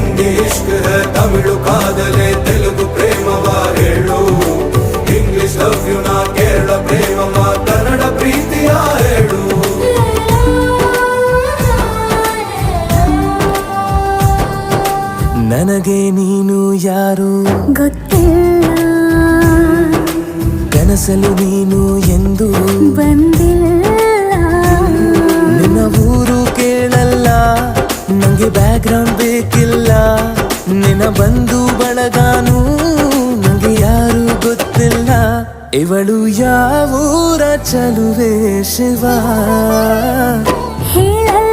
ಹಿಂದಿ ಇಷ್ಕ್ high Tamil ಕಾದಲೆ Telugu ಪ್ರೇಮವ ಹೇಳು English love you ನಾ ಕೇರಳ ಪ್ರೇಮವ ಕನ್ನಡ ಪ್ರೀತಿಯ ಹೇಳು ನನಗೆ ನೀನು ಯಾರು ಗೊತ್ತಿಲ್ಲ ಕನಸಲು ನೀನು ಎಂದು ಬಂದಿಲ್ಲ ನಿನ್ನ ಊರು ಕೇಳಲ್ಲ ನಂಗೆ ಬ್ಯಾಕ್ ಗ್ರೌಂಡ್ ಬೇಕಿಲ್ಲ ನಿನ್ನ ಬಂಧು ಬಳಗಾನು ನಂಗೆ ಯಾರು ಗೊತ್ತಿಲ್ಲ ಇವಳು ಯಾವೂರ ಚಲುವೆ ಶಿವ ಹೇಳಲ್ಲ